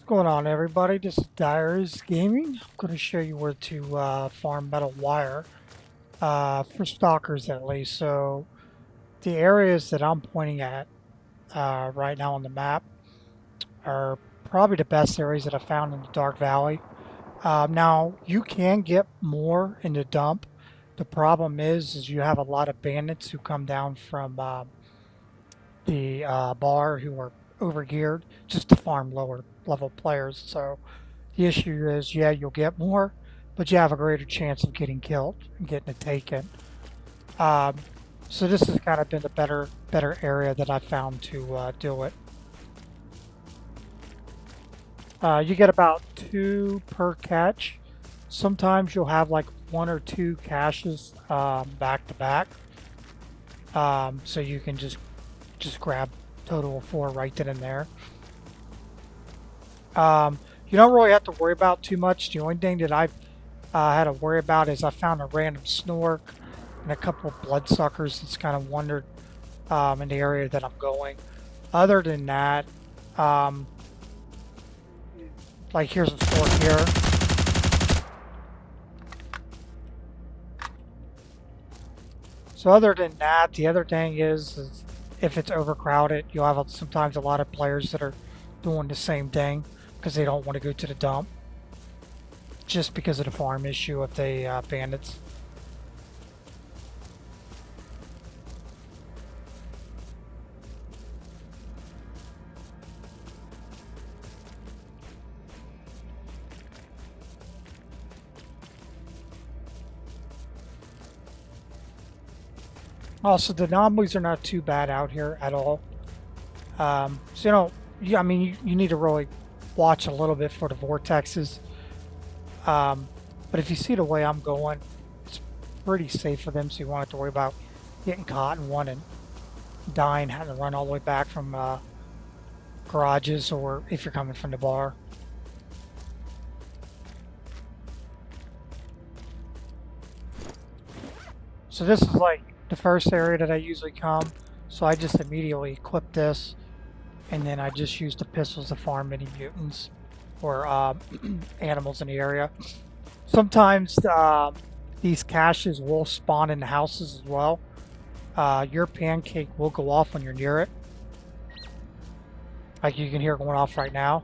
Going on, everybody? This is Dyer's Gaming. I'm going to show you where to farm metal wire for stalkers, at least. So the areas that I'm pointing at right now on the map are probably the best areas that I found in the Dark Valley. Now you can get more in the dump. The problem is you have a lot of bandits who come down from the bar who are overgeared just to farm lower level players. So the issue is, yeah, you'll get more, but you have a greater chance of getting killed and getting it taken. Um, so this has kind of been the better area that I found to do it. You get about 2 per catch. Sometimes you'll have like 1 or 2 caches back to back. So you can just grab total of 4 right then and there. You don't really have to worry about too much. The only thing that I've had to worry about is I found a random snork and a couple of bloodsuckers that's kind of wandered in the area that I'm going. Other than that, um, like here's a snork here. So other than that, the other thing is if it's overcrowded, you'll have sometimes a lot of players that are doing the same thing because they don't want to go to the dump just because of the farm issue of the bandits. Also, the anomalies are not too bad out here at all. So I mean, you need to really watch a little bit for the vortexes. But if you see the way I'm going, it's pretty safe for them, so you won't have to worry about getting caught in one and dying, having to run all the way back from garages, or if you're coming from the bar. So this is like the first area that I usually come, so I just immediately equip this, and then I just use the pistols to farm any mutants or animals in the area. Sometimes these caches will spawn in the houses as well. Your pancake will go off when you're near it. Like you can hear it going off right now.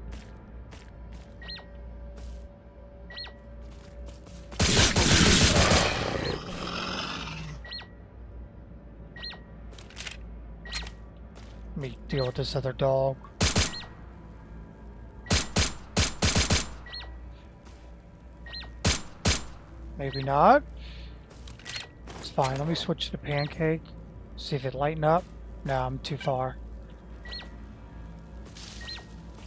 Let me deal with this other dog. Maybe not. It's fine. Let me switch to pancake. See if it lighten up. No, I'm too far.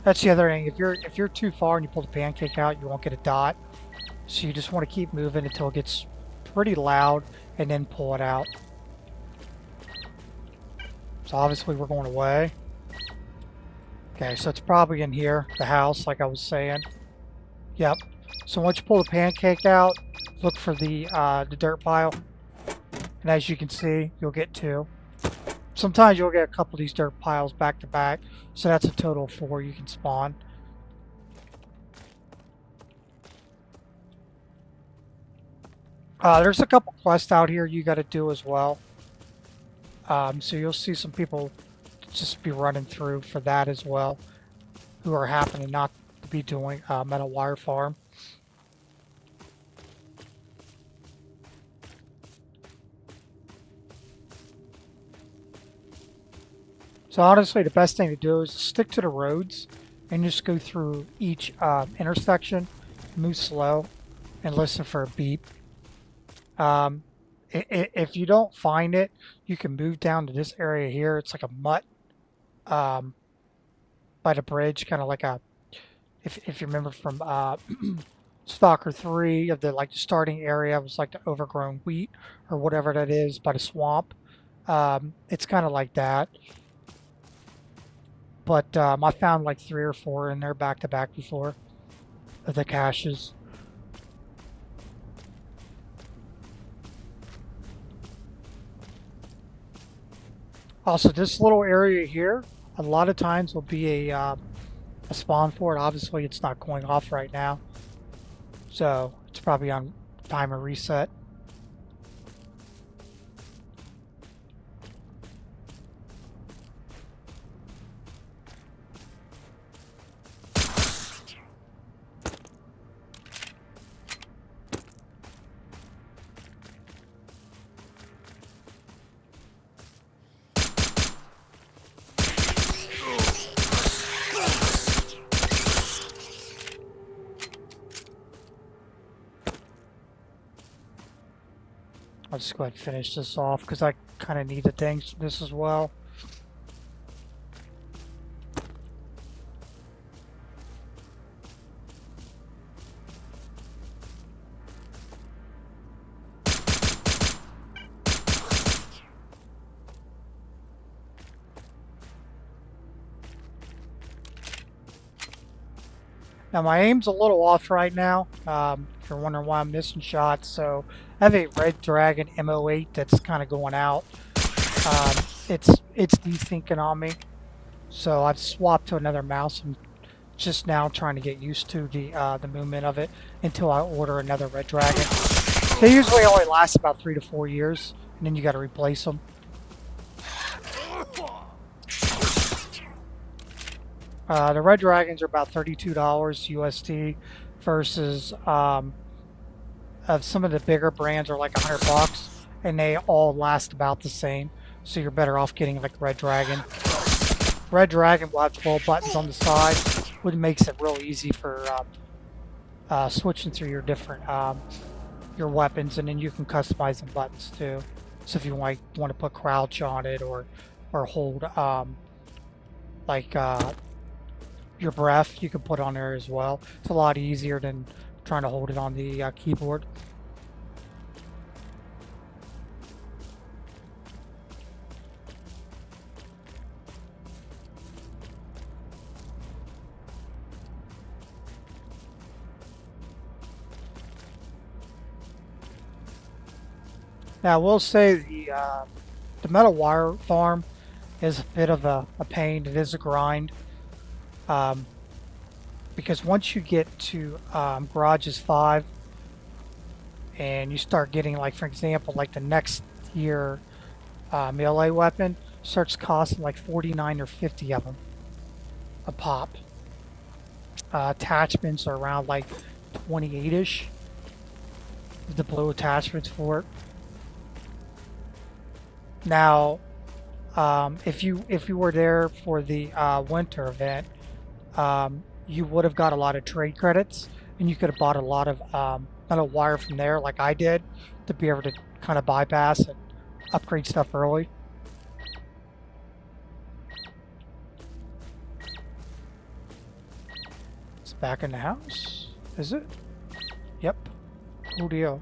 That's the other thing. If you're too far and you pull the pancake out, you won't get a dot. So you just want to keep moving until it gets pretty loud and then pull it out. So obviously we're going away. Okay, so it's probably in here, the house, like I was saying. Yep. So once you pull the pancake out, look for the dirt pile. And as you can see, you'll get 2. Sometimes you'll get a couple of these dirt piles back to back. So that's a total of 4 you can spawn. There's a couple quests out here you got to do as well. So you'll see some people just be running through for that as well, who are happening not to be doing metal wire farm. So honestly, the best thing to do is stick to the roads and just go through each intersection, move slow, and listen for a beep. If you don't find it, you can move down to this area here. It's like a mutt by the bridge, kind of like a, if you remember from Stalker 3, of the like the starting area was like the overgrown wheat or whatever that is by the swamp. It's kind of like that. But I found like 3 or 4 in there back to back before of the caches. Also, this little area here, a lot of times will be a a spawn for it. Obviously, it's not going off right now, so it's probably on timer reset. I'll just go ahead and finish this off because I kind of need the things from this as well. Now my aim's a little off right now, if you're wondering why I'm missing shots. So I have a Red Dragon MO8 that's kind of going out. It's desyncing on me, so I've swapped to another mouse. I'm just now trying to get used to the movement of it until I order another Red Dragon. They usually only last about 3 to 4 years, and then you got to replace them. The Red Dragons are about $32 USD versus of some of the bigger brands are like $100, and they all last about the same. So you're better off getting like Red Dragon. Red Dragon will have 12 buttons on the side, which makes it real easy for switching through your different your weapons, and then you can customize the buttons too. So if you want to put crouch on it or hold like your breath, you can put on there as well. It's a lot easier than trying to hold it on the keyboard. Now I will say the metal wire farm is a bit of a pain. It is a grind. Because once you get to garages 5 and you start getting, like, for example, like the next year melee weapon starts costing like 49 or 50 of them a pop. Attachments are around like 28-ish, the blue attachments for it. Now if you were there for the winter event, you would have got a lot of trade credits, and you could have bought a lot of metal wire from there, like I did, to be able to kind of bypass and upgrade stuff early. It's back in the house, is it? Yep. Cool deal.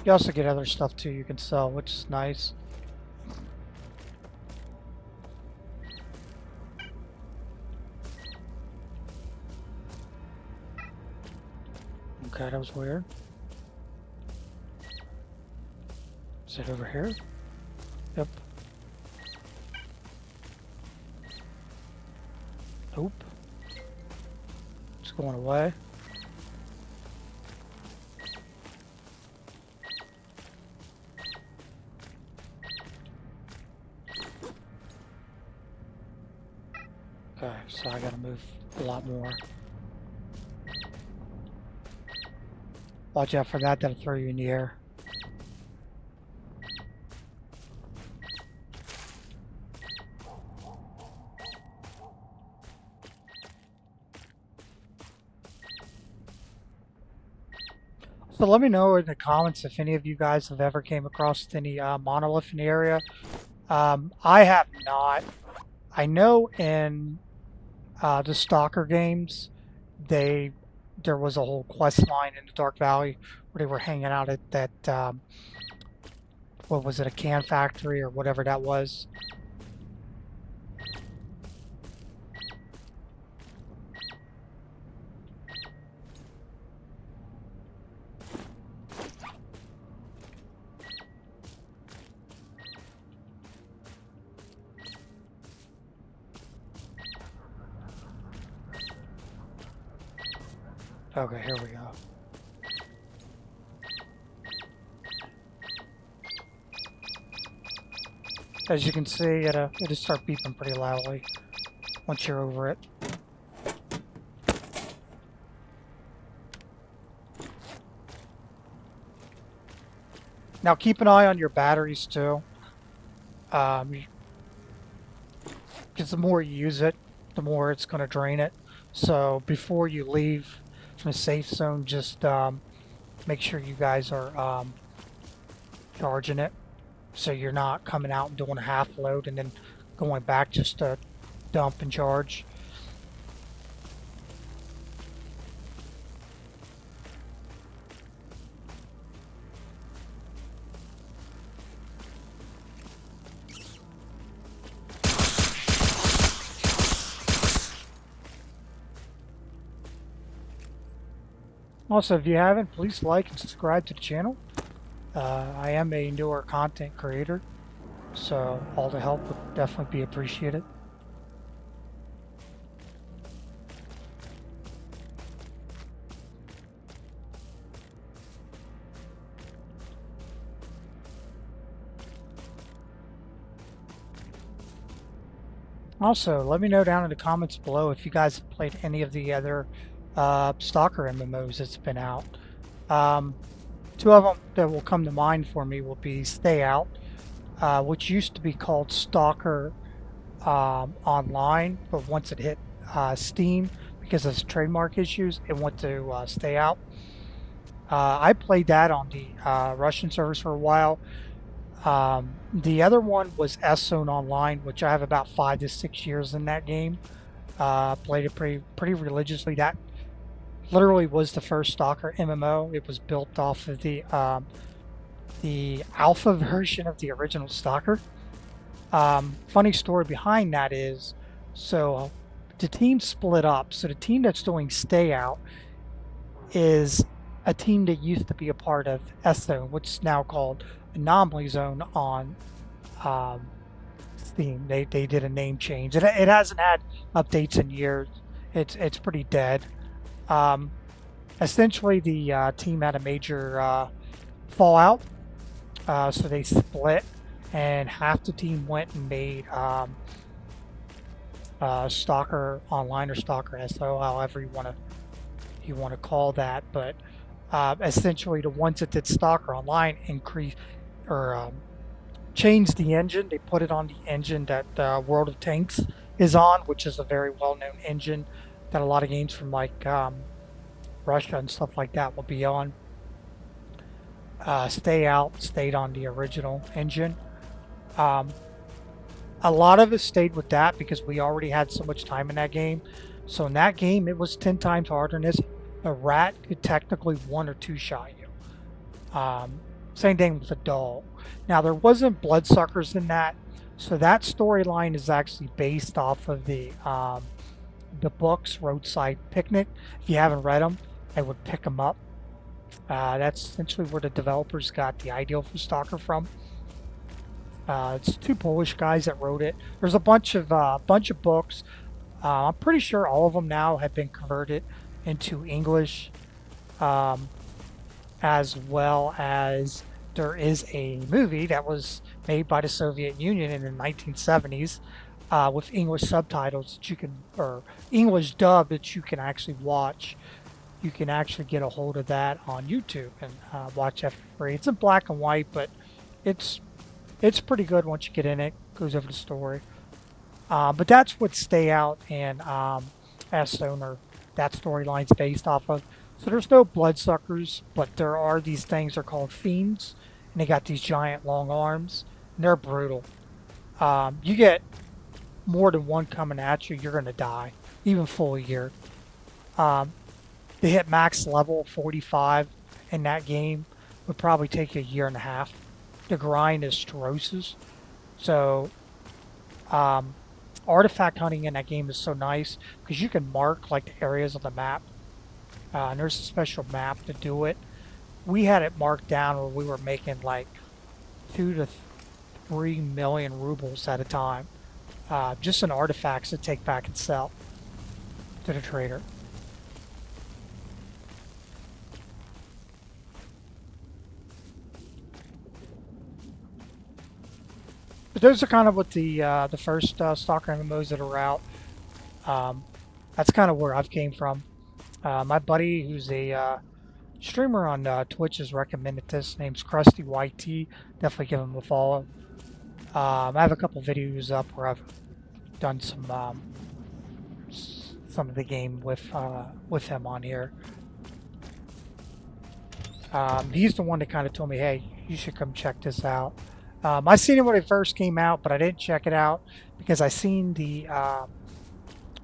You also get other stuff too you can sell, which is nice. Okay, that was weird. Is it over here? Yep. Nope. It's going away. Okay, so I gotta move a lot more. Watch out for that, that'll throw you in the air. So let me know in the comments if any of you guys have ever came across any monolith in the area. I have not. I know in the Stalker games, there was a whole quest line in the Dark Valley where they were hanging out at that, what was it, a can factory or whatever that was. Okay, here we go. As you can see, it'll start beeping pretty loudly once you're over it. Now keep an eye on your batteries too, because the more you use it, the more it's going to drain it. So before you leave from the safe zone, just make sure you guys are charging it, so you're not coming out and doing a half load and then going back just to dump and charge. Also, if you haven't, please like and subscribe to the channel. I am a newer content creator, so all the help would definitely be appreciated. Also, let me know down in the comments below if you guys have played any of the other Stalker MMOs that's been out. Um, Two of them that will come to mind for me will be Stay Out, which used to be called Stalker Online, but once it hit Steam, because of trademark issues, it went to Stay Out. I played that on the Russian servers for a while. The other one was S-Zone Online, which I have about 5 to 6 years in that game. Played it pretty religiously. That literally was the first Stalker MMO. It was built off of the alpha version of the original Stalker. Funny story behind that is, so the team split up. So the team that's doing Stay Out is a team that used to be a part of S-Zone, which is now called Anomaly Zone on Steam. They did a name change. It hasn't had updates in years. It's pretty dead. Um, Essentially, the team had a major fallout, so they split, and half the team went and made Stalker Online or Stalker SO, however you want to call that. But essentially, the ones that did Stalker Online increased or changed the engine. They put it on the engine that World of Tanks is on, which is a very well-known engine that a lot of games from like Russia and stuff like that will be on. Stay Out stayed on the original engine. Um, a lot of us stayed with that because we already had so much time in that game. So in that game, it was 10 times harder than this. A rat could technically one or two shot you. Same thing with a doll. Now there wasn't bloodsuckers in that, so that storyline is actually based off of the books Roadside Picnic. If you haven't read them, I would pick them up. That's essentially where the developers got the idea for Stalker from. It's two Polish guys that wrote it. There's a bunch of books. I'm pretty sure all of them now have been converted into English, as well as there is a movie that was made by the Soviet Union in the 1970s with English subtitles that you can, or English dub that you can actually watch. You can actually get a hold of that on YouTube and watch that for free. It's in black and white, but it's it's pretty good once you get in it. Goes over the story. But that's what Stay Out and S-Zone, or that storyline's based off of. So there's no bloodsuckers, but there are these things. They're called fiends, and they got these giant long arms, and they're brutal. You get more than one coming at you, you're gonna die, even full year. Um, to hit max level 45 in that game would probably take you a year and a half. The grind is ferocious. So um, artifact hunting in that game is so nice because you can mark like the areas of the map. And there's a special map to do it. We had it marked down where we were making like 2 to 3 million rubles at a time, just in artifacts to take back and sell to the trader. But those are kind of what the first Stalker MMOs that are out. Um, that's kind of where I've came from. My buddy, who's a streamer on Twitch, has recommended this. His name's Krusty YT. Definitely give him a follow. I have a couple videos up where I've done some of the game with him on here. He's the one that kind of told me, "Hey, you should come check this out." I seen it when it first came out, but I didn't check it out because I seen the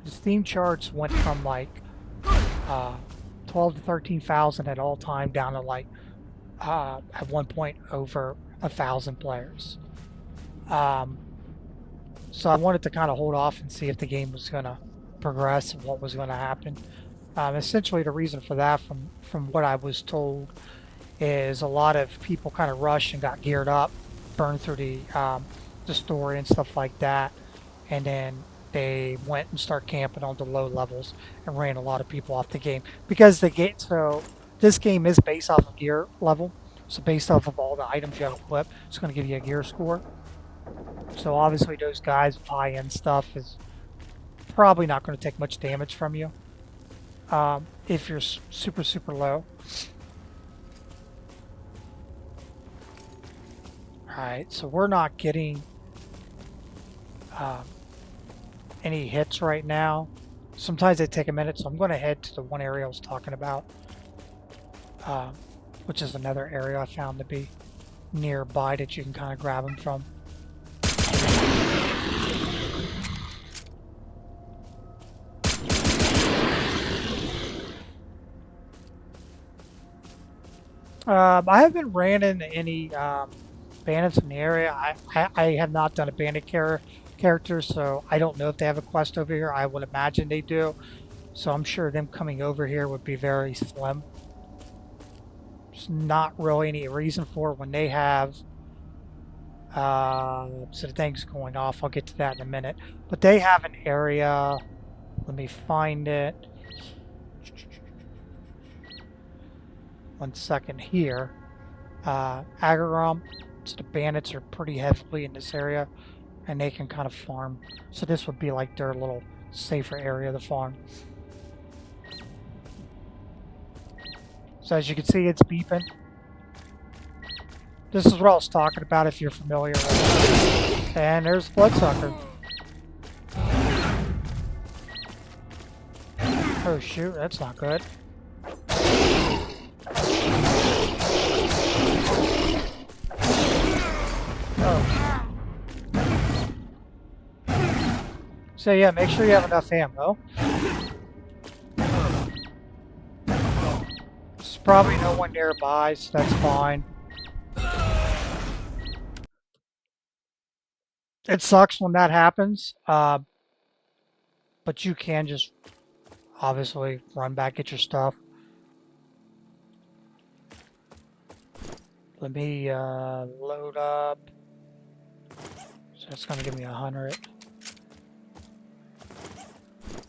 Steam charts went from like uh, 12 to 13,000 at all time down to like at one point over 1,000 players. Um, so I wanted to kind of hold off and see if the game was going to progress and what was going to happen. Essentially, the reason for that, from what I was told, is a lot of people kind of rushed and got geared up, burned through the story and stuff like that, and then they went and start camping on the low levels and ran a lot of people off the game because the game. So this game is based off of gear level, so based off of all the items you have equipped, it's going to give you a gear score. So obviously, those guys with high-end stuff is probably not going to take much damage from you if you're super low. Alright, so we're not getting um, any hits right now. Sometimes they take a minute, so I'm going to head to the one area I was talking about, which is another area I found to be nearby that you can kind of grab them from. I haven't ran into any bandits in the area. I have not done a bandit character, so I don't know if they have a quest over here. I would imagine they do. So I'm sure them coming over here would be very slim. There's not really any reason for it when they have so the thing's going off. I'll get to that in a minute. But they have an area. Let me find it. 1 second here. Agaram. So the bandits are pretty heavily in this area, and they can kind of farm. So this would be like their little safer area to farm. So as you can see, it's beeping. This is what I was talking about if you're familiar with it. And there's Bloodsucker. Oh shoot, that's not good. Oh. So yeah, make sure you have enough ammo. There's probably no one nearby, so that's fine. It sucks when that happens, but you can just obviously run back, get your stuff. Let me load up. So it's going to give me 100.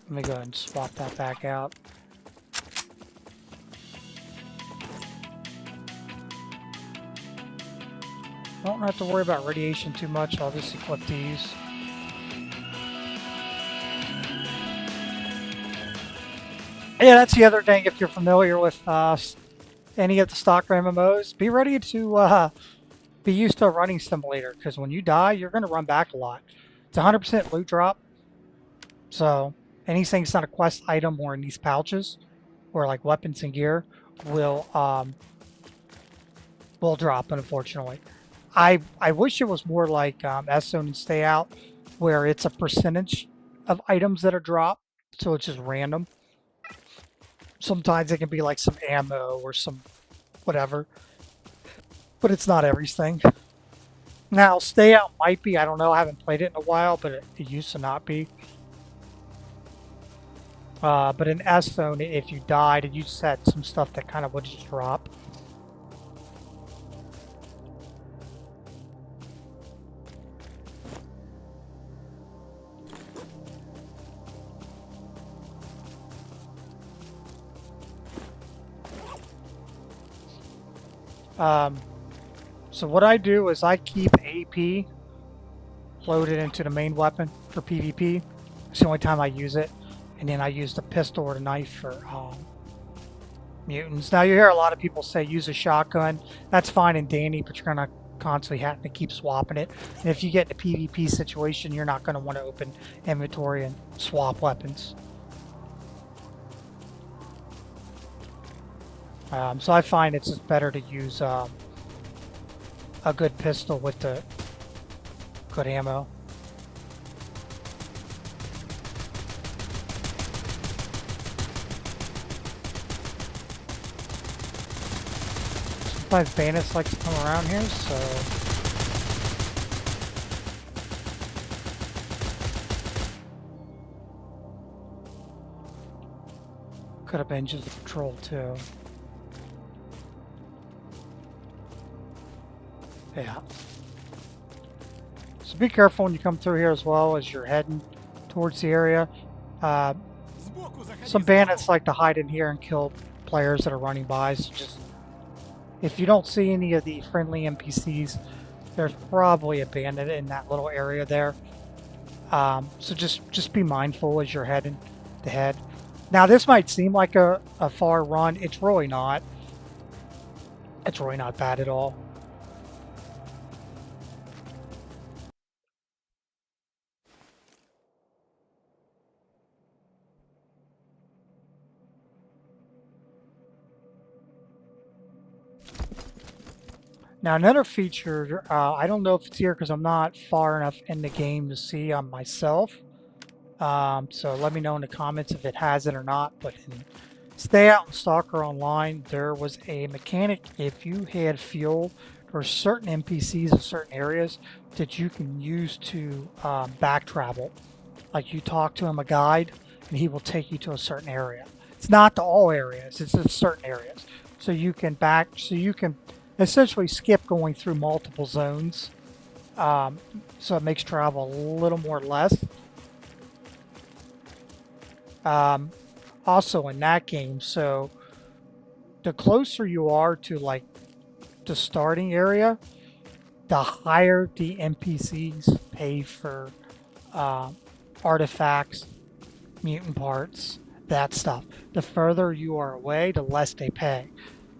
Let me go ahead and swap that back out. Don't have to worry about radiation too much. I'll just equip these. Yeah, that's the other thing. If you're familiar with any of the Stalker MMOs, be ready to be used to a running simulator, because when you die, you're going to run back a lot. It's 100% loot drop. So anything that's not a quest item or in these pouches, or like weapons and gear, will drop, unfortunately. I wish it was more like S-Zone and Stay Out, where it's a percentage of items that are dropped, so it's just random. Sometimes it can be like some ammo or some whatever, but it's not everything. Now, Stay Out might be, I don't know, I haven't played it in a while, but it used to not be. But in S-Zone, if you died, you just had some stuff that kind of would just drop. So what I do is I keep AP load it into the main weapon for PvP. It's the only time I use it. And then I use the pistol or the knife for mutants. Now you hear a lot of people say use a shotgun. That's fine and dandy, but you're gonna constantly have to keep swapping it. And if you get in a PvP situation, you're not gonna want to open inventory and swap weapons. So I find it's just better to use a good pistol with the good ammo. Sometimes bandits like to come around here, so could have been just a patrol too. Yeah. So be careful when you come through here as well as you're heading towards the area. Some bandits like to hide in here and kill players that are running by, so just if you don't see any of the friendly NPCs, there's probably a bandit in that little area there. So just be mindful as you're heading to head. Now this might seem like a far run. It's really not. It's really not bad at all. Now another feature, I don't know if it's here because I'm not far enough in the game to see on myself. So let me know in the comments if it has it or not. But in Stay Out and Stalker Online, there was a mechanic. If you had fuel, there are certain NPCs in certain areas that you can use to back travel. Like you talk to him, a guide, and he will take you to a certain area. It's not to all areas; it's in certain areas. So you can essentially skip going through multiple zones. So it makes travel a little more less. Also in that game, so the closer you are to like the starting area, the higher the NPCs pay for artifacts, mutant parts, that stuff. The further you are away, the less they pay.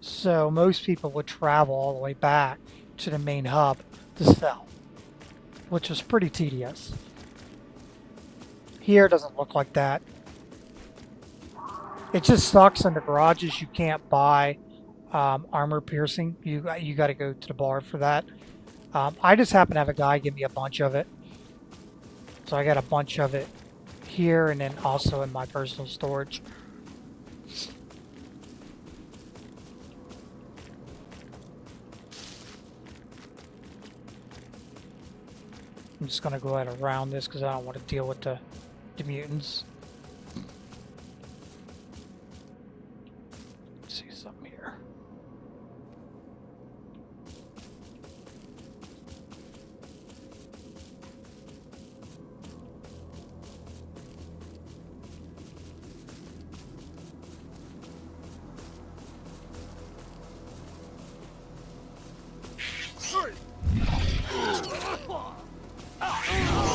So most people would travel all the way back to the main hub to sell, which is pretty tedious. Here it doesn't look like that. It just sucks in the garages you can't buy armor piercing. You got to go to the bar for that. I just happen to have a guy give me a bunch of it. So I got a bunch of it here and then also in my personal storage. I'm just going to go ahead around this because I don't want to deal with the mutants. Let's see something here.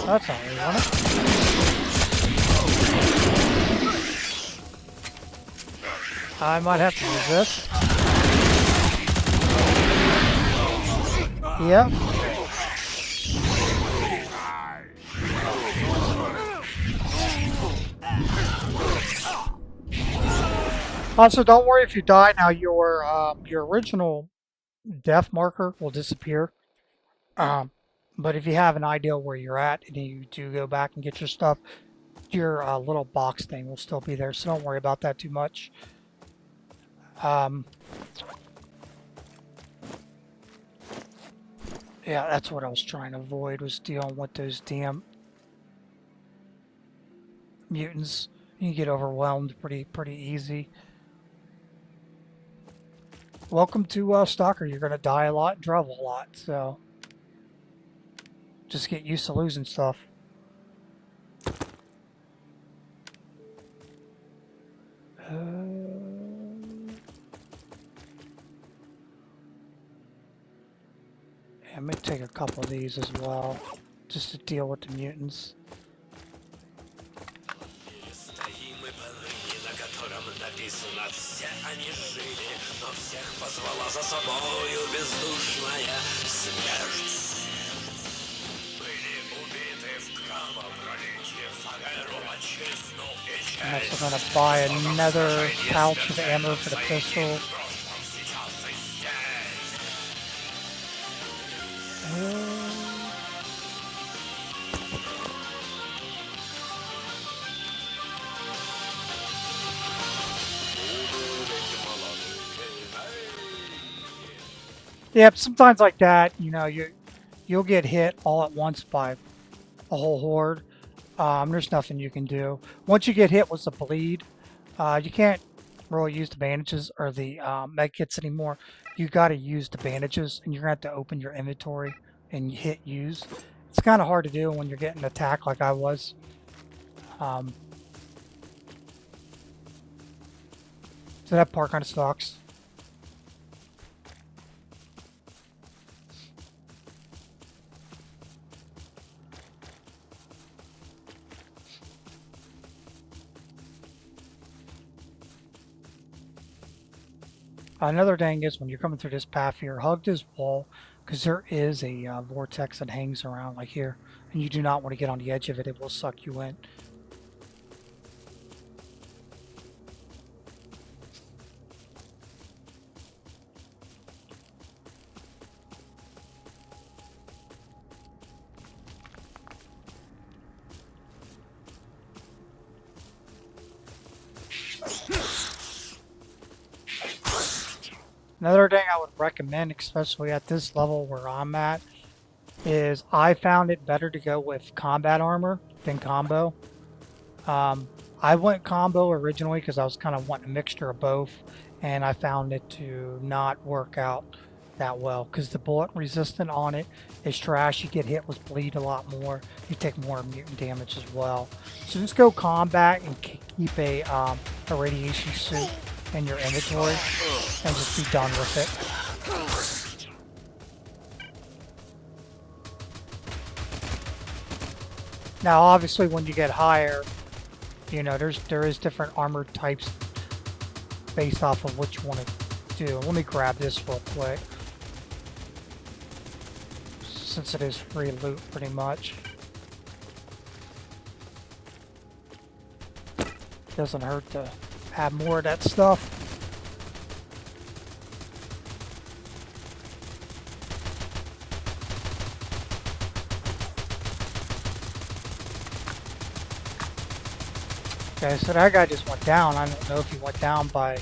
That's not what we wanted. I might have to use this. Yep. Also, don't worry if you die. Now your original death marker will disappear. But if you have an idea where you're at and you do go back and get your stuff, your little box thing will still be there. So don't worry about that too much. Yeah, that's what I was trying to avoid, was dealing with those damn mutants. You get overwhelmed pretty easy. Welcome to Stalker. You're going to die a lot and travel a lot, so just get used to losing stuff. I'm going to take a couple of these as well. just to deal with the mutants. I'm also going to buy another pouch of ammo for the pistol. Yep, sometimes like that, you know, you'll get hit all at once by a whole horde. There's nothing you can do. Once you get hit with the bleed, you can't really use the bandages or the med kits anymore. You got to use the bandages, and you're going to have to open your inventory and hit use. It's kind of hard to do when you're getting attacked like I was. So that part kind of sucks. Another thing is when you're coming through this path here, hug this wall because there is a vortex that hangs around like here, and you do not want to get on the edge of it. It will suck you in. Another thing I would recommend, especially at this level where I'm at, is I found it better to go with combat armor than combo. I went combo originally because I was kind of wanting a mixture of both, and I found it to not work out that well because the bullet resistant on it is trash. You get hit with bleed a lot more. You take more mutant damage as well. So just go combat and keep a radiation suit in your inventory and just be done with it. Now, obviously, when you get higher, you know, there is different armor types based off of what you want to do. Let me grab this real quick, since it is free loot pretty much. Doesn't hurt to have more of that stuff. Okay, so that guy just went down. I don't know if he went down by...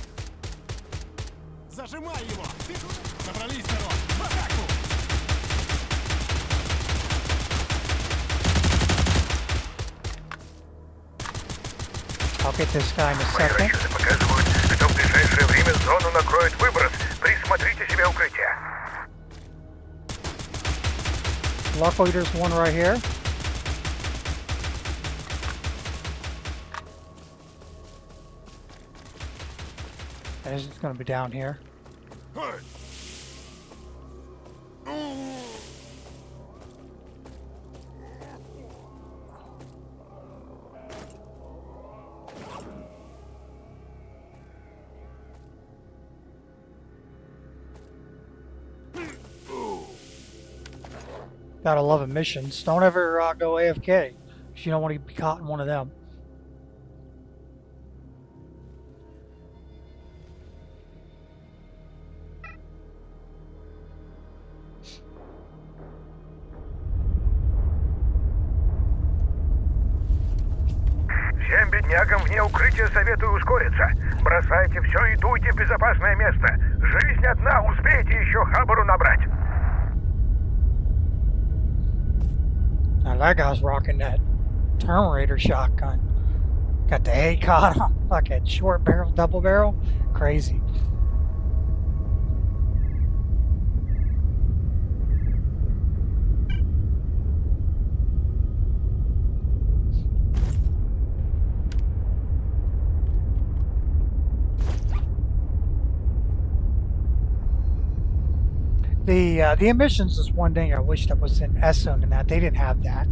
I'll get this guy in a second. Luckily there's one right here. And it's just gonna be down here. Gotta love it, missions. Don't ever go AFK, because you don't want to be caught in one of them. Всем беднягам вне укрытия советую ускориться. Бросайте все и дуйте в безопасное место. Жизнь одна, успейте еще хабару набрать. Now that guy's rocking that Terminator shotgun. Got the ACOG on, fucking short barrel, double barrel. Crazy. The emissions is one thing I wish that was in S zone and that they didn't have that.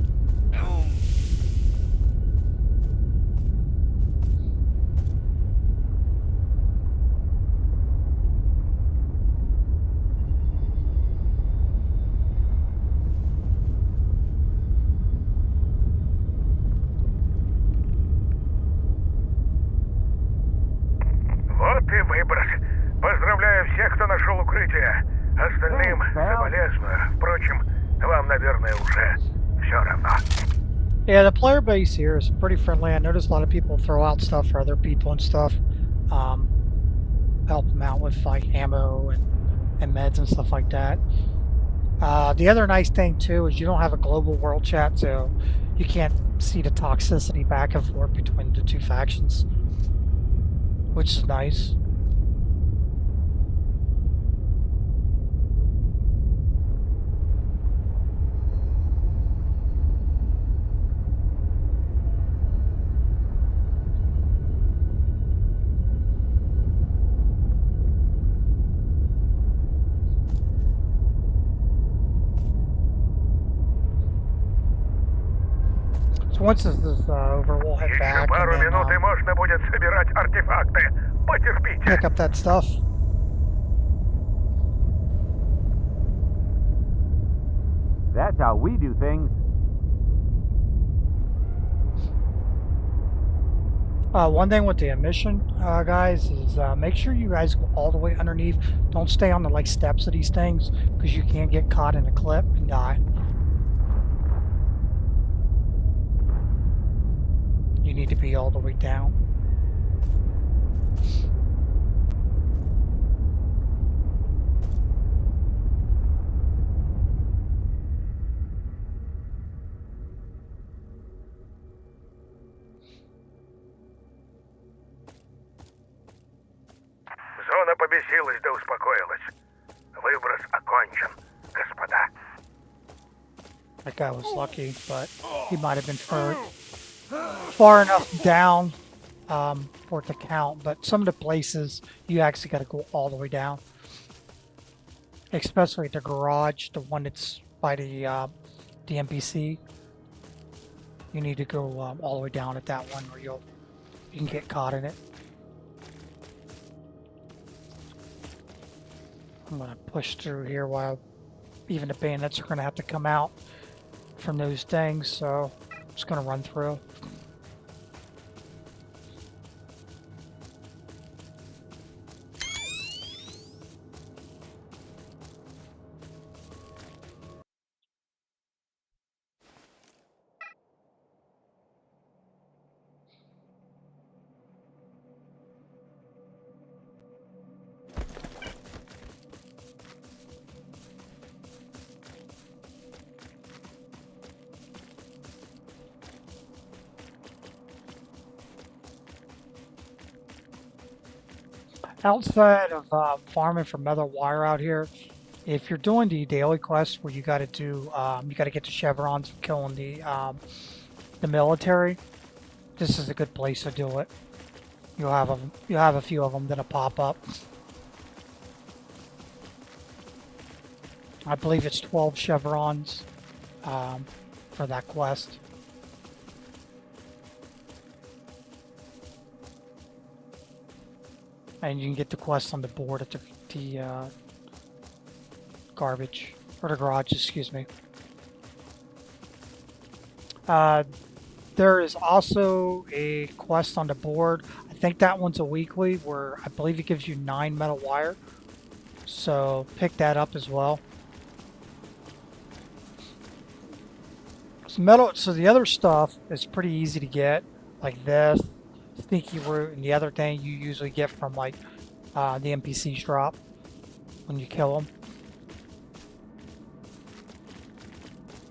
Вот и выброс. Поздравляю всех, кто нашел укрытие. Остальным соболезную. Впрочем, вам, наверное, уже все равно. Yeah, the player base here is pretty friendly. I noticed a lot of people throw out stuff for other people and stuff. Help them out with like ammo and meds and stuff like that. The other nice thing too is you don't have a global world chat, so you can't see the toxicity back and forth between the two factions, which is nice. So once this is over, we'll head Еще back and пару then минут и можно будет собирать артефакты. Потерпите. pick up that stuff. That's how we do things. One thing with the emission, guys, is make sure you guys go all the way underneath. Don't stay on the like steps of these things because you can get caught in a clip and die. You need to be all the way down. Зона побесилась да успокоилась. Выброс окончен, господа. That guy was lucky, but he might have been far enough down for it to count. But some of the places you actually got to go all the way down, especially the garage, the one that's by the NPC. You need to go all the way down at that one, or you can get caught in it. I'm gonna push through here while even the bandits are gonna have to come out from those things, so I'm just gonna run through. Outside of farming for metal wire out here, if you're doing the daily quests where you got to do, you got to get the chevrons for killing the military, this is a good place to do it. You'll have a few of them that'll pop up. I believe it's 12 chevrons for that quest. And you can get the quest on the board at the garbage, or the garage, excuse me. There is also a quest on the board. I think that one's a weekly, where I believe it gives you 9 metal wire. So pick that up as well. So the other stuff is pretty easy to get, like this. Sneaky root, and the other thing you usually get from like the NPCs drop when you kill them.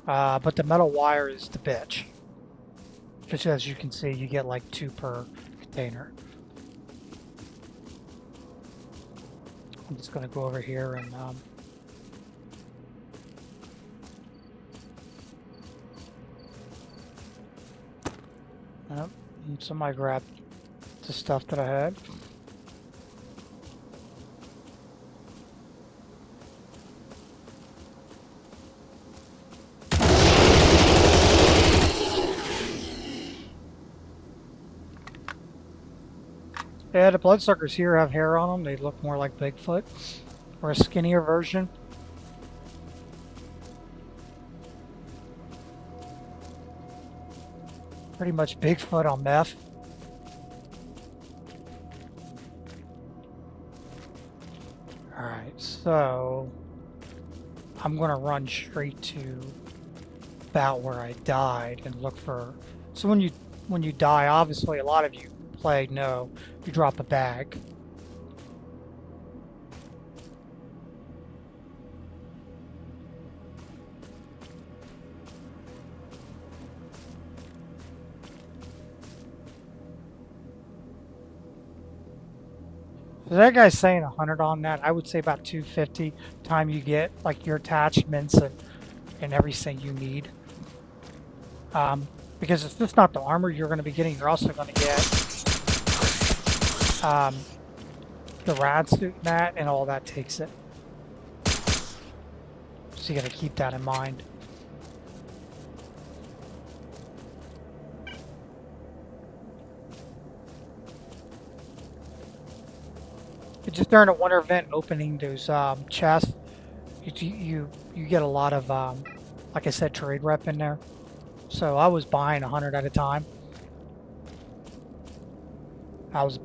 But the metal wire is the bitch. Just as you can see, you get like 2 per container. I'm just going to go over here and somebody grabbed the stuff that I had. Yeah, the bloodsuckers here have hair on them. They look more like Bigfoot, or a skinnier version. Pretty much Bigfoot on meth. Alright, so I'm gonna run straight to about where I died and look for. So when you die, obviously a lot of you play know you drop a bag. So that guy's saying 100 on that. I would say about 250 time you get like your attachments and everything you need. Because it's just not the armor you're going to be getting. You're also going to get the rad suit and that, and all that takes it. So you got to keep that in mind. But just during a winter event, opening those chests, you get a lot of like I said, trade rep in there. So I was buying 100 at a time. I was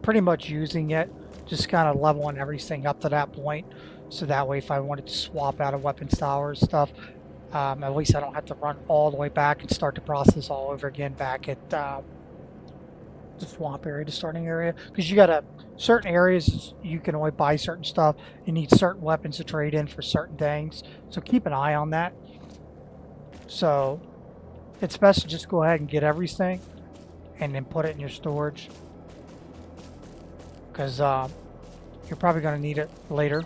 pretty much using it, just kind of leveling everything up to that point. So that way, if I wanted to swap out a weapon style or stuff, at least I don't have to run all the way back and start the process all over again back at the swamp area, the starting area. Because you got certain areas you can only buy certain stuff. You need certain weapons to trade in for certain things. So keep an eye on that. So it's best to just go ahead and get everything and then put it in your storage. Because you're probably going to need it later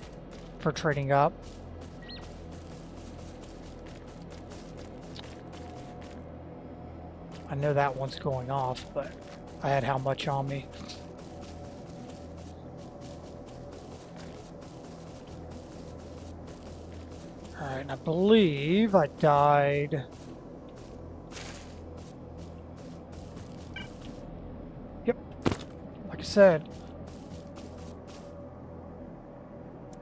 for trading up. I know that one's going off, but I had how much on me. Alright, and I believe I died. Yep, like I said.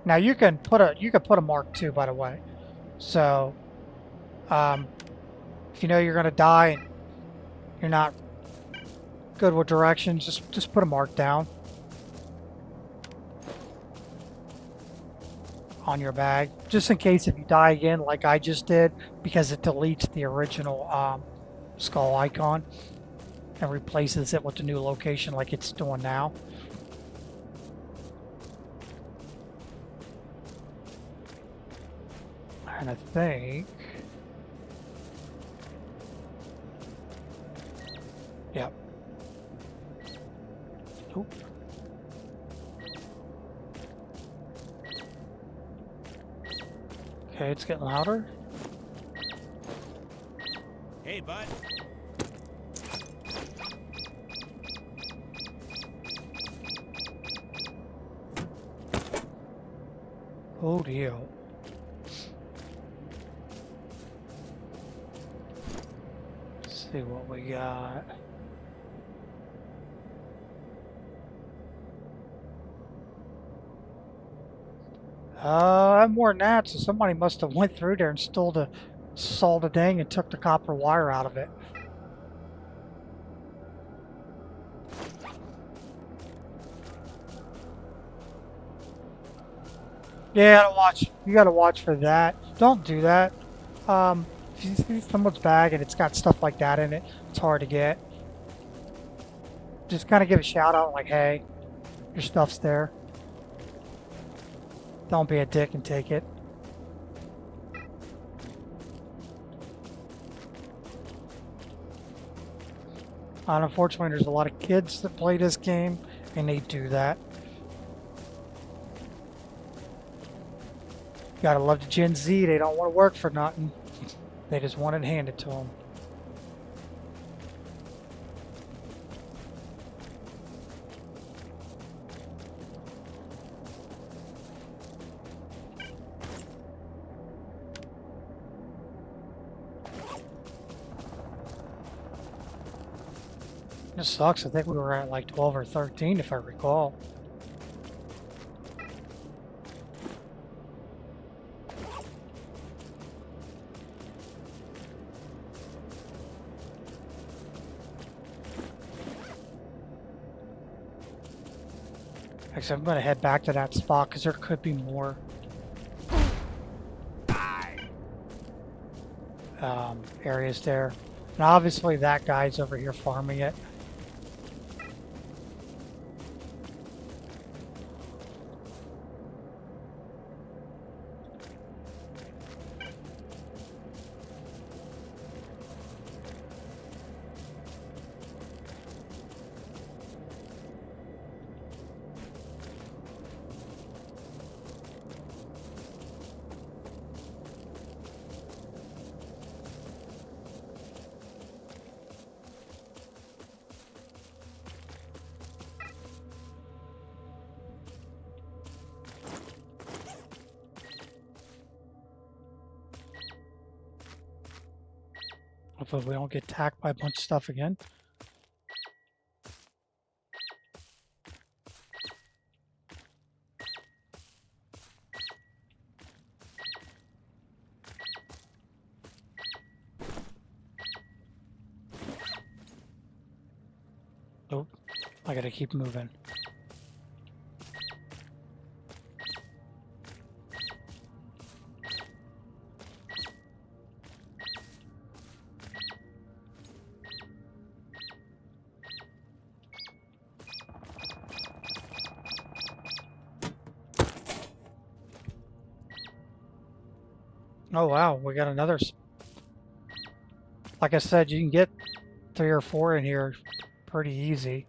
Now you can put a mark too, by the way. So, if you know you're gonna die and you're not good with directions, just put a mark down on your bag, just in case if you die again, like I just did, because it deletes the original skull icon and replaces it with the new location, like it's doing now. And I think, yep. Oop. Okay, it's getting louder. Hey, bud. Oh deal. Let's see what we got. More than that, so somebody must have went through there and saw the dang and took the copper wire out of it. Yeah, you gotta watch for that. Don't do that. If you see someone's bag and it's got stuff like that in it, it's hard to get. Just kind of give a shout out like, hey, your stuff's there. Don't be a dick and take it. And unfortunately, there's a lot of kids that play this game, and they do that. Gotta love the Gen Z. They don't want to work for nothing. They just want it handed to them. This sucks. I think we were at like 12 or 13, if I recall. Actually, I'm going to head back to that spot because there could be more areas there. And obviously that guy's over here farming it. Hopefully we don't get attacked by a bunch of stuff again. Nope. I gotta keep moving. Oh wow, we got another. Like I said, you can get 3 or 4 in here pretty easy.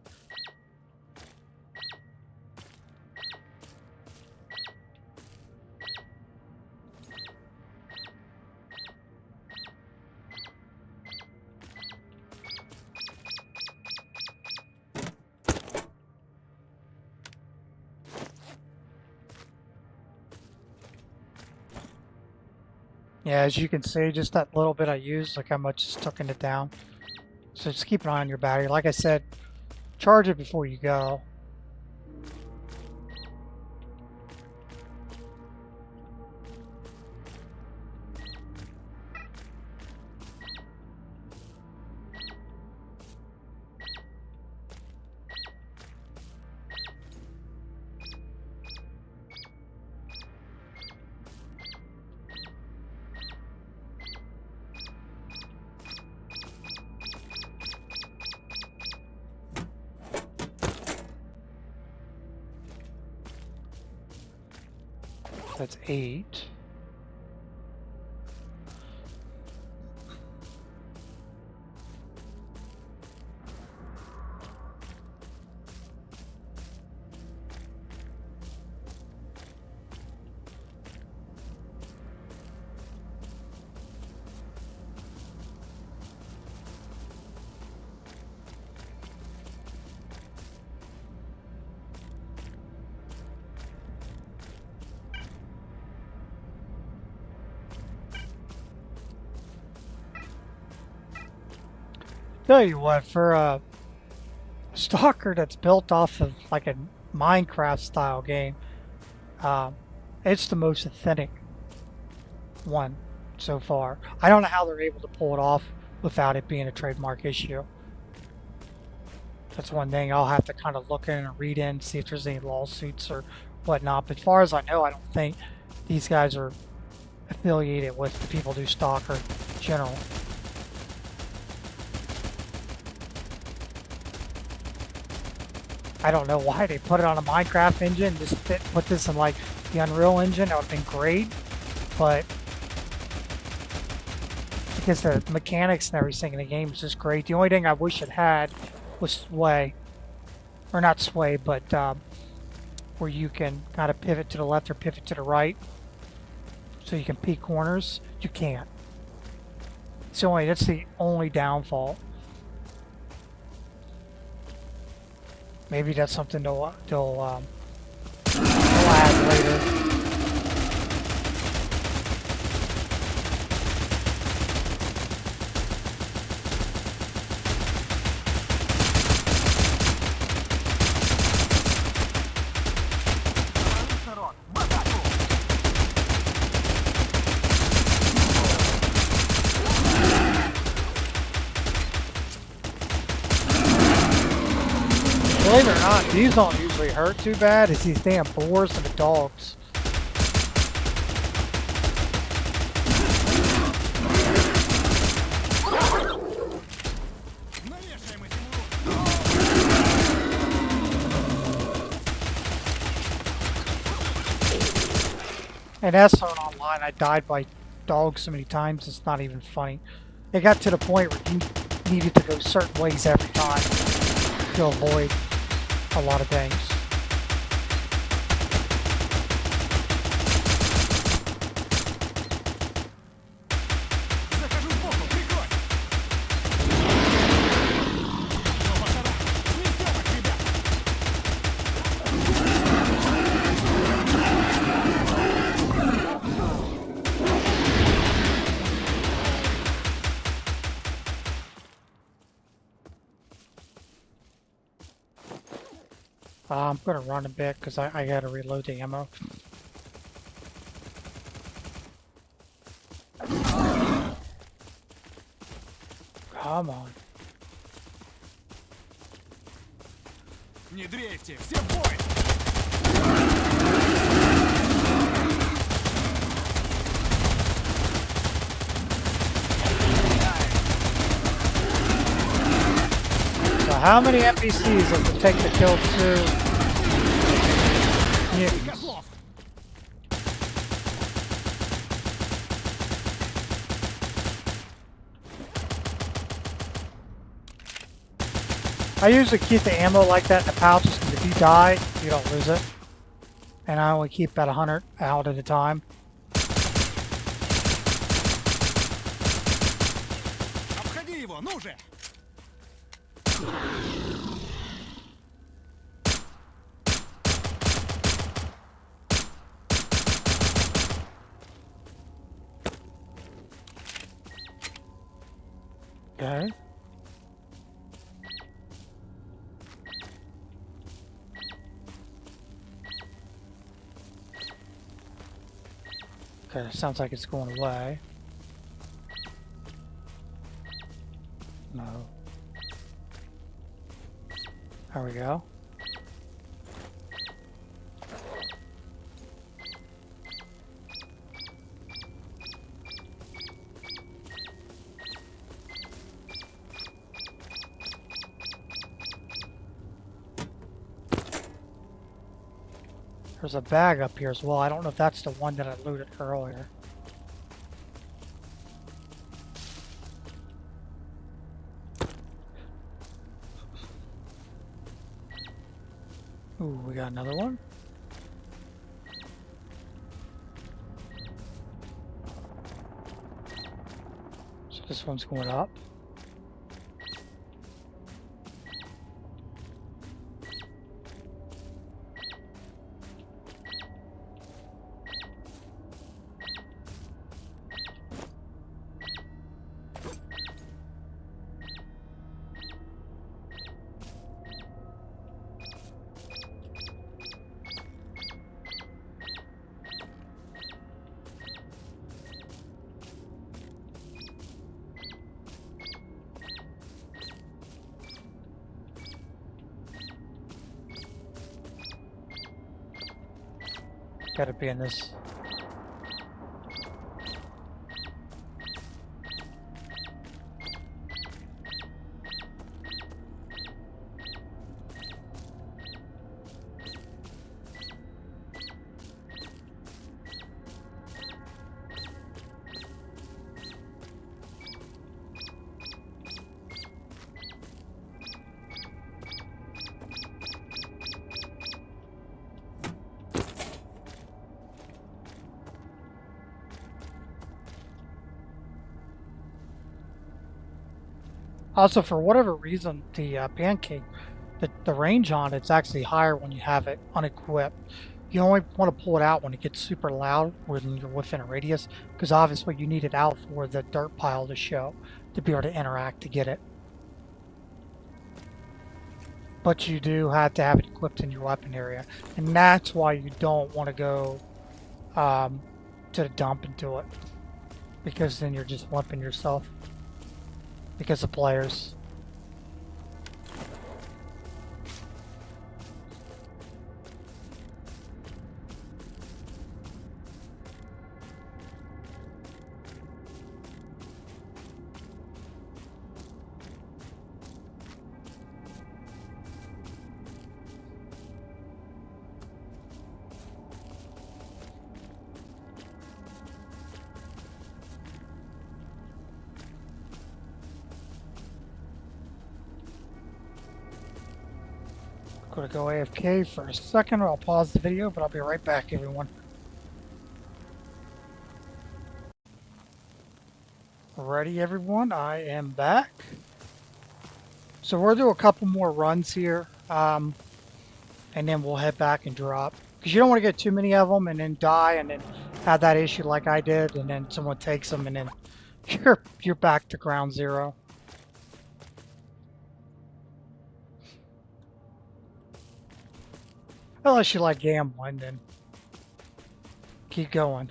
Yeah, as you can see, just that little bit I used, look how much it's taking it down. So just keep an eye on your battery. Like I said, charge it before you go. That's 8. Tell you what, for a Stalker that's built off of like a Minecraft style game, um, it's the most authentic one so far. I don't know how they're able to pull it off without it being a trademark issue. That's one thing I'll have to kind of look in and read in, see if there's any lawsuits or whatnot. But as far as I know, I don't think these guys are affiliated with the people who do Stalker in general. I don't know why they put it on a Minecraft engine. Just put this in like the Unreal Engine. That would have been great, but because the mechanics and everything in the game is just great. The only thing I wish it had was sway, or not sway, but where you can kind of pivot to the left or pivot to the right, so you can peek corners. You can't. That's the only downfall. Maybe that's something they'll add later. it or not, these don't usually hurt too bad. It's these damn boars and the dogs. And that's on online. I died by dogs so many times, it's not even funny. It got to the point where you needed to go certain ways every time to avoid a lot of things. I'm gonna run a bit because I gotta reload the ammo. Come on. Не дрейфьте, все в бой! So how many NPCs does it take to kill 2 mutants? Козлов! I usually keep the ammo like that in the pouches because if you die, you don't lose it. And I only keep about 100 out at a time. Обходи его, ну же! Okay. Okay, sounds like it's going away. No. There we go. There's a bag up here as well. I don't know if that's the one that I looted earlier. Ooh, we got another one. So this one's going up. Gotta be in this. Also, for whatever reason, the pancake, the range on it's actually higher when you have it unequipped. You only want to pull it out when it gets super loud when you're within a radius, because obviously you need it out for the dirt pile to show, to be able to interact to get it. But you do have to have it equipped in your weapon area, and that's why you don't want to go to the dump and do it, because then you're just limping yourself. Because of players. Gonna go AFK for a second, or I'll pause the video, but I'll be right back, everyone. Ready, everyone? I am back. So we'll do a couple more runs here, and then we'll head back and drop. Because you don't want to get too many of them and then die and then have that issue like I did, and then someone takes them and then you're back to ground zero. Unless you like gambling, then keep going.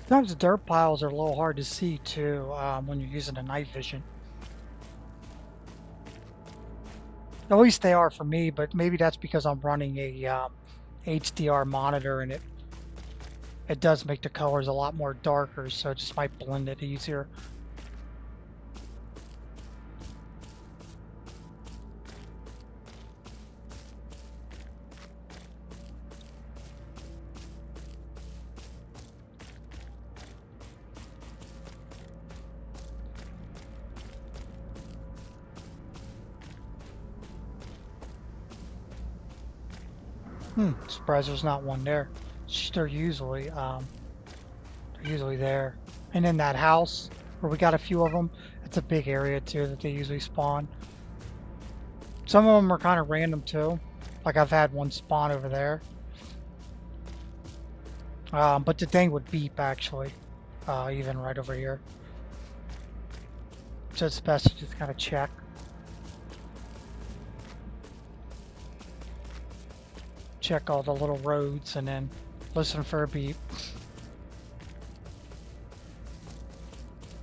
Sometimes the dirt piles are a little hard to see too when you're using the night vision. At least they are for me, but maybe that's because I'm running a HDR monitor and it does make the colors a lot more darker, so it just might blend it easier. Surprised there's not one there. They're usually there. And in that house where we got a few of them, it's a big area too that they usually spawn. Some of them are kind of random too. Like I've had one spawn over there. But the thing would beep actually, even right over here. So it's best to just kind of check. Check all the little roads and then listen for a beep.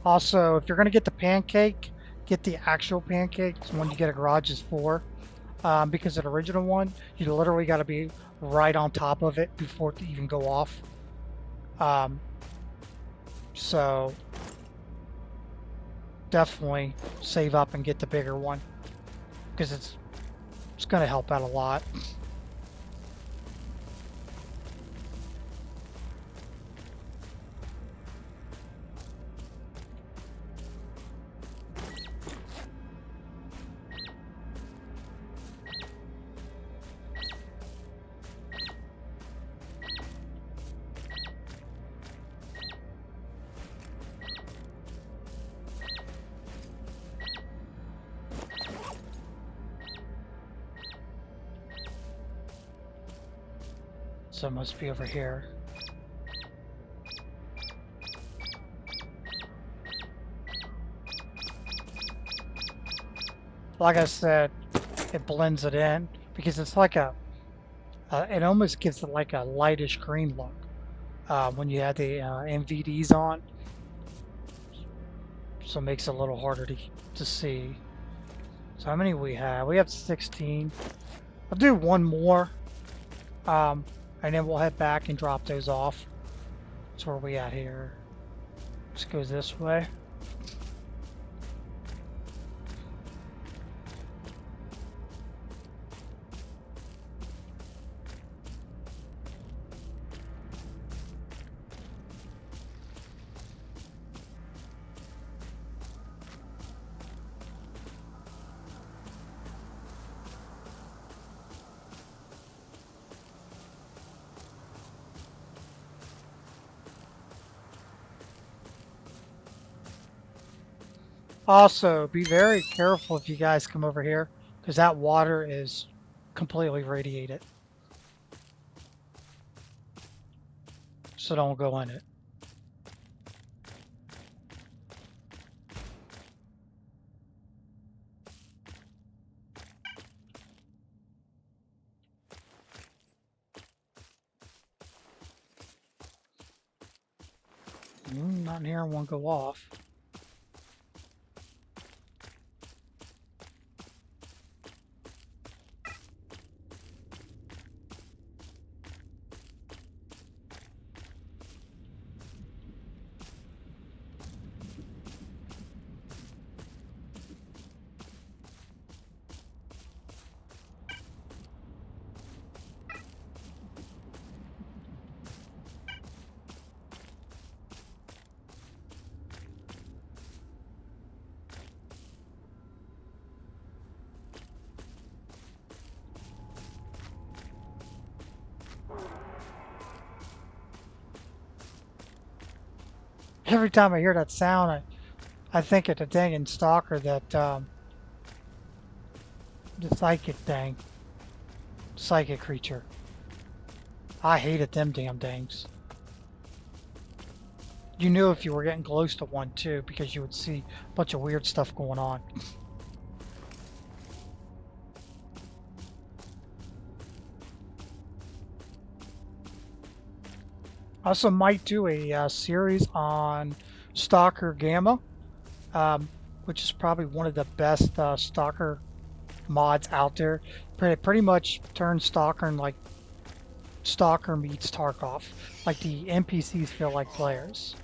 Also, if you're going to get the pancake, get the actual pancake. The one you get at garages for. Because the original one, you literally got to be right on top of it before it even go off. So definitely save up and get the bigger one because it's going to help out a lot. So it must be over here. Like I said, it blends it in because it's like it almost gives it like a lightish green look when you have the NVDs on. So it makes it a little harder to see. So how many we have? We have 16. I'll do one more. And then we'll head back and drop those off. That's where we at here. Just goes this way. Also, be very careful if you guys come over here, because that water is completely radiated. So don't go in it. Not hearing one go off. Every time I hear that sound, I think of the dang in Stalker, that the psychic creature. I hated them damn things. You knew if you were getting close to one too, because you would see a bunch of weird stuff going on. I also might do a series on Stalker Gamma, which is probably one of the best Stalker mods out there. Pretty much turns Stalker in like Stalker meets Tarkov. Like the NPCs feel like players.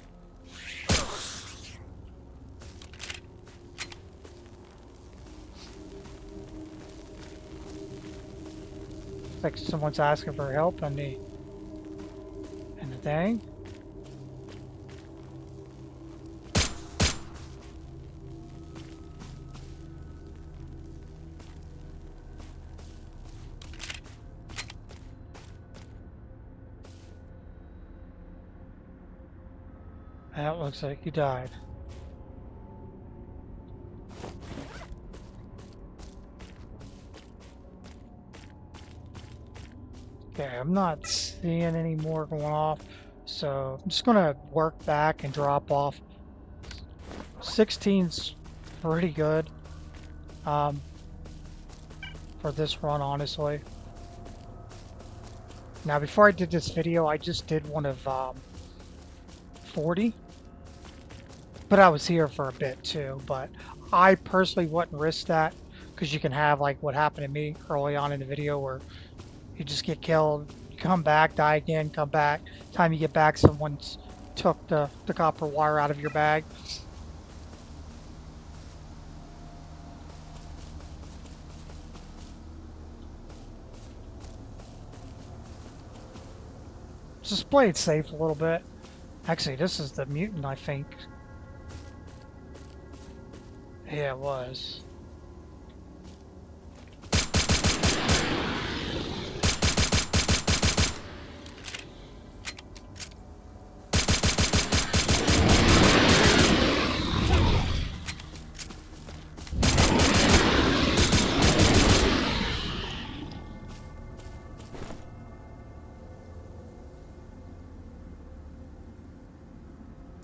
It's like someone's asking for help and the thing. That looks like he died. Okay, I'm not seeing any more going off, so I'm just gonna work back and drop off. 16's pretty good for this run, honestly. Now, before I did this video, I just did one of 40, but I was here for a bit too. But I personally wouldn't risk that, because you can have like what happened to me early on in the video, where you just get killed, you come back, die again, come back. Time you get back, someone's took the copper wire out of your bag. Just play it safe a little bit. Actually, this is the mutant, I think. Yeah, it was.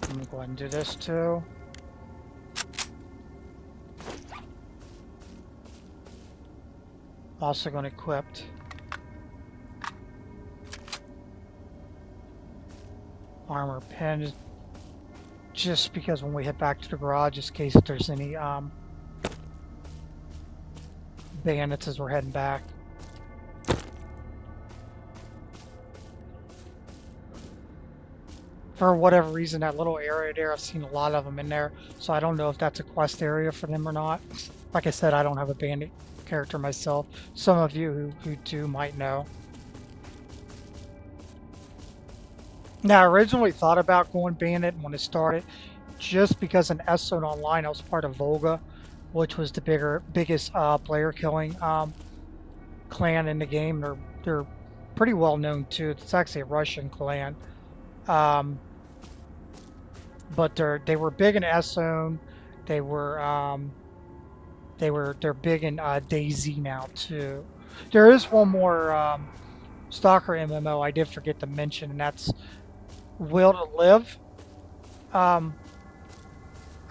Let me go ahead and do this too. Also going to equip armor pen, just because when we head back to the garage, just in case if there's any bandits as we're heading back. For whatever reason, that little area there, I've seen a lot of them in there, so I don't know if that's a quest area for them or not. Like I said, I don't have a bandit character myself. Some of you who do might know. Now, I originally thought about going bandit when it started, just because in S-Zone Online I was part of Volga, which was the biggest player killing clan in the game. They're pretty well known too. It's actually a Russian clan. But they were big in S-Zone. They're big in DayZ now too. There is one more Stalker MMO I did forget to mention, and that's Will to Live. I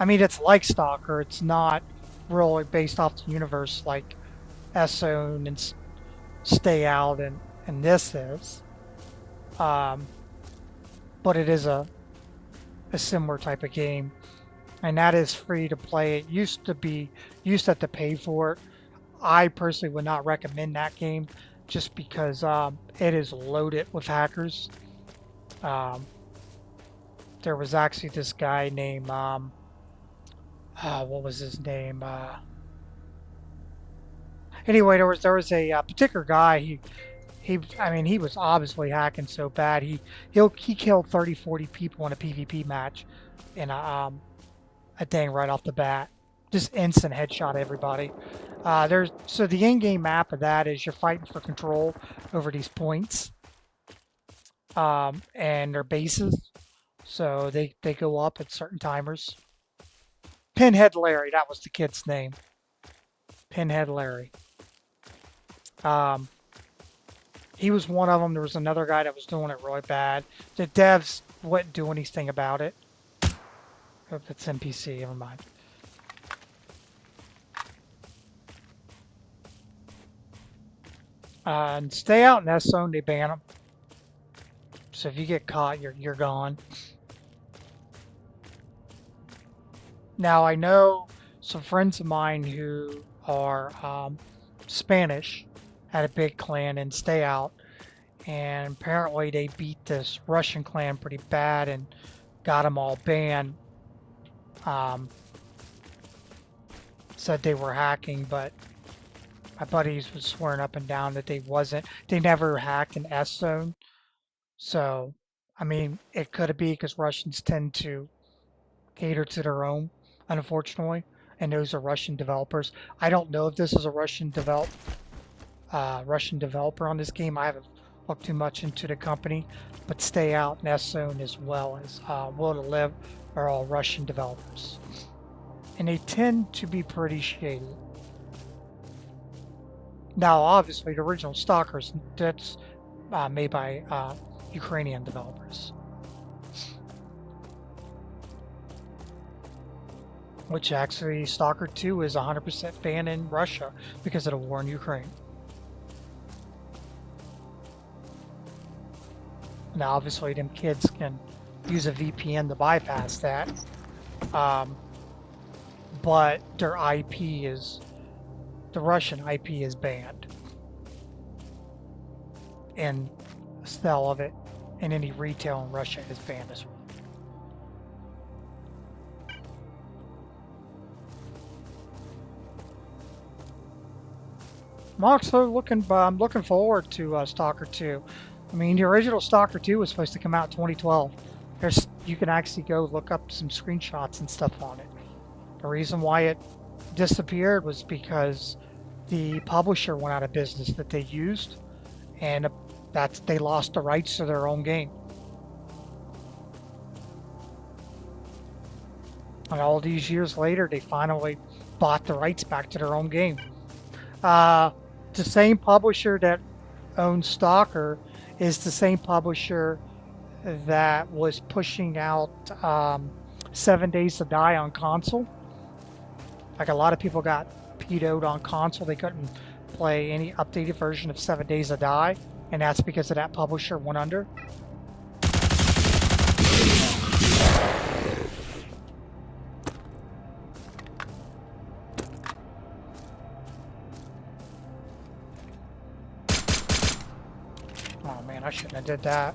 mean, it's like Stalker. It's not really based off the universe like S-Zone and Stay Out and this is. But it is a a similar type of game, and that is free to play. It used to be, used to have to pay for it. I personally would not recommend that game just because it is loaded with hackers. Um, there was actually this guy named, what was his name? Anyway, there was a particular guy. I mean, he was obviously hacking so bad. He killed 30, 40 people in a PvP match, in a dang right off the bat. Just instant headshot everybody. So the in-game map of that is you're fighting for control over these points, and their bases. So they go up at certain timers. Pinhead Larry, that was the kid's name. Pinhead Larry. He was one of them. There was another guy that was doing it really bad. The devs wouldn't do anything about it. Oh, that's NPC. Never mind. And stay out in that zone. They ban them. So if you get caught, you're gone. Now I know some friends of mine who are Spanish had a big clan in Stay Out, and apparently they beat this Russian clan pretty bad and got them all banned. Said they were hacking, but my buddies was swearing up and down that they wasn't. They never hacked an S zone. So, I mean, it could be because Russians tend to cater to their own, unfortunately, and those are Russian developers. I don't know if this is a Russian developer on this game. I haven't looked too much into the company, but Stay Out and S Zone as well as Will to Live are all Russian developers, and they tend to be pretty shady. Now, obviously, the original Stalkers, that's made by Ukrainian developers, which actually Stalker 2 is 100% banned in Russia because of the war in Ukraine. Now, obviously, them kids can use a VPN to bypass that, but their IP is, the Russian IP is banned, and the sale of it in any retail in Russia is banned as well. I'm also I'm looking forward to Stalker 2. I mean, the original Stalker 2 was supposed to come out in 2012. You can actually go look up some screenshots and stuff on it. The reason why it disappeared was because the publisher went out of business that they used, and they lost the rights to their own game. And all these years later, they finally bought the rights back to their own game. The same publisher that owns Stalker is the same publisher that was pushing out 7 Days to Die on console. Like, a lot of people got PO'd on console. They couldn't play any updated version of 7 Days to Die, and that's because of that publisher went under. Oh man, I shouldn't have did that.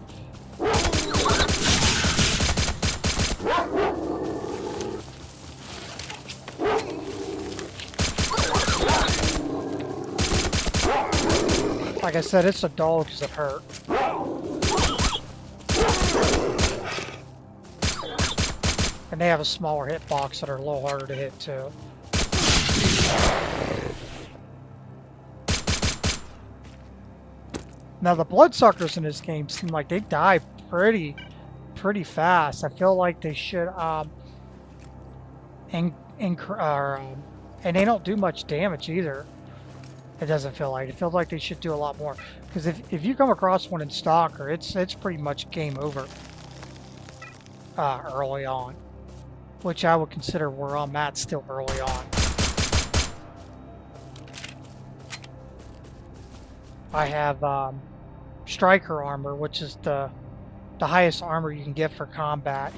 Like I said, it's a dog because it hurt. And they have a smaller hitbox that are a little harder to hit too. Now the bloodsuckers in this game seem like they die pretty fast. I feel like they should and they don't do much damage either. It doesn't feel like. It feels like they should do a lot more. Because if you come across one in Stalker, it's pretty much game over early on, which I would consider where I'm at still early on. I have Striker armor, which is the highest armor you can get for combat.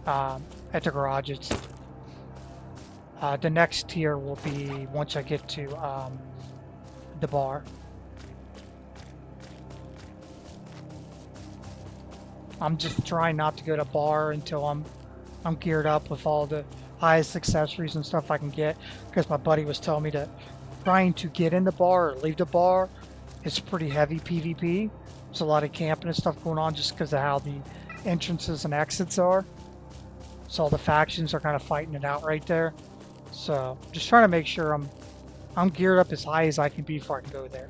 at the garages. The next tier will be once I get to the bar. I'm just trying not to go to bar until I'm geared up with all the highest accessories and stuff I can get, because my buddy was telling me that trying to get in the bar or leave the bar is pretty heavy PvP. There's a lot of camping and stuff going on just because of how the entrances and exits are. So all the factions are kind of fighting it out right there. So just trying to make sure I'm geared up as high as I can be before I can go there.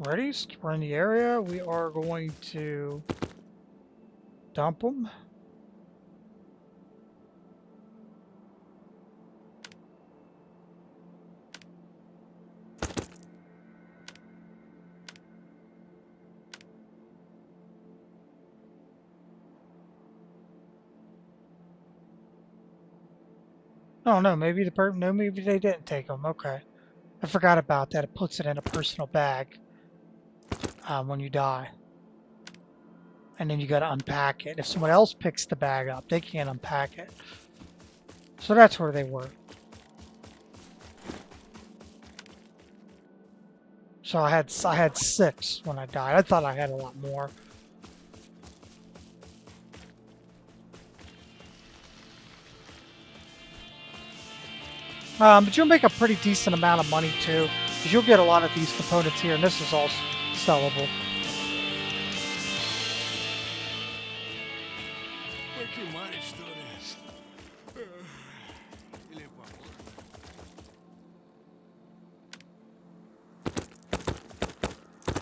Ready? We're in the area. We are going to dump them. Oh no, maybe no, maybe they didn't take them. Okay, I forgot about that. It puts it in a personal bag when you die, and then you got to unpack it. If someone else picks the bag up, they can't unpack it. So that's where they were. So I had 6 when I died. I thought I had a lot more. But you'll make a pretty decent amount of money too, because you'll get a lot of these components here, and this is all sellable.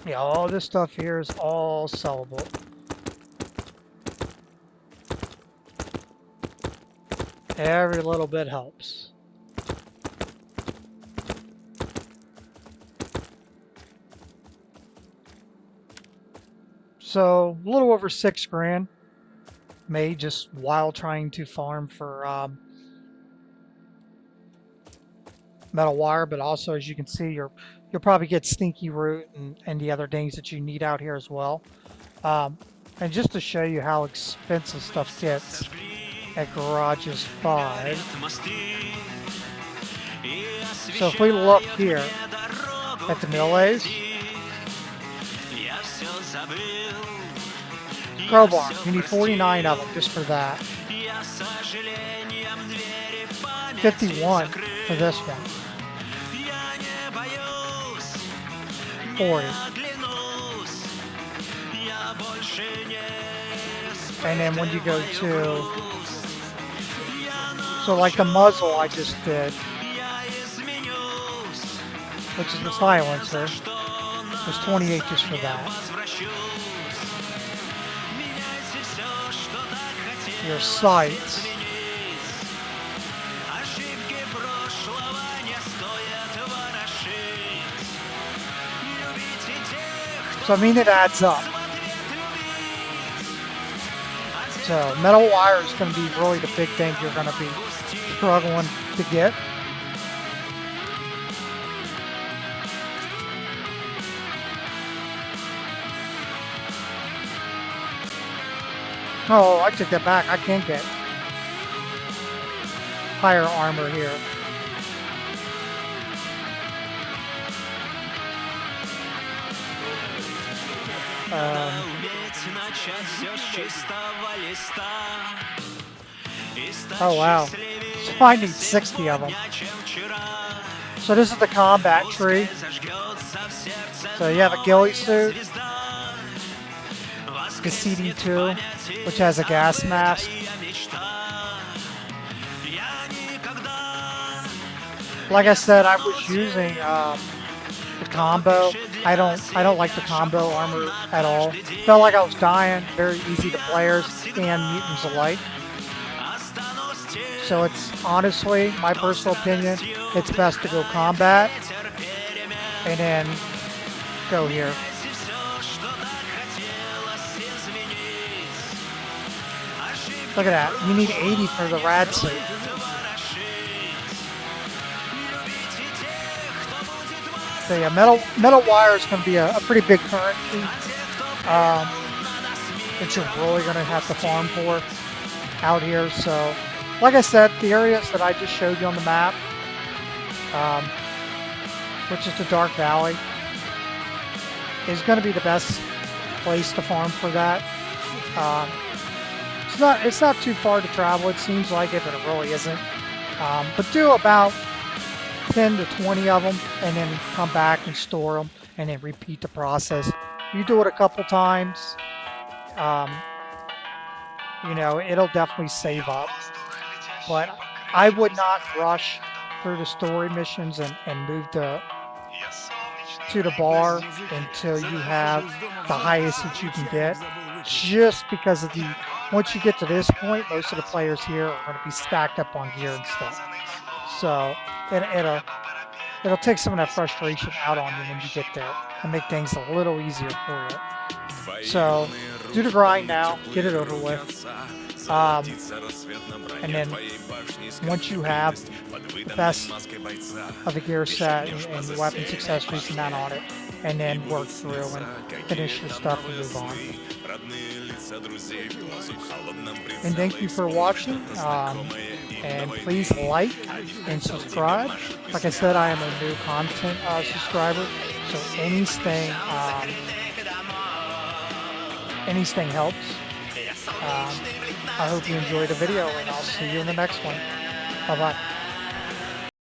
Yeah, all this stuff here is all sellable. Every little bit helps. So a little over 6 grand made just while trying to farm for metal wire, but also, as you can see, you'll probably get stinky root and the other things that you need out here as well. And just to show you how expensive stuff gets at Garages 5. So if we look here at the melees, crowbar, you need 49 of them just for that. 51 for this one. 40. And then when you go to, so like the muzzle I just did, which is the silencer, was 28 just for that. Your sights. So I mean, it adds up. So metal wire is going to be really the big thing you're going to be struggling to get. Oh, I took that back. I can get higher armor here. Oh wow, so I need 60 of them. So this is the combat tree. So you have a ghillie suit, the CD2, which has a gas mask. Like I said, I was using the combo. I don't like the combo armor at all. Felt like I was dying. Very easy to players and mutants alike. So it's honestly, my personal opinion, it's best to go combat and then go here. Look at that. You need 80 for the rad suit. So yeah, metal wire is going to be a pretty big currency that you're really going to have to farm for out here. So, like I said, the areas that I just showed you on the map, which is the Dark Valley, is going to be the best place to farm for that. It's not too far to travel. It seems like it, but it really isn't. But do about 10 to 20 of them, and then come back and store them, and then repeat the process. You do it a couple times, you know, it'll definitely save up. But I would not rush through the story missions and move to the bar until you have the highest that you can get. Just because of once you get to this point, most of the players here are going to be stacked up on gear and stuff. So it'll take some of that frustration out on you when you get there and make things a little easier for you. So do the grind now, get it over with. And then once you have the best of the gear set and weapons, accessories, and that on it, and then work through and finish your stuff and move on. And thank you for watching. And please like and subscribe. Like I said, I am a new content subscriber, so anything helps. I hope you enjoyed the video, and I'll see you in the next one. Bye-bye.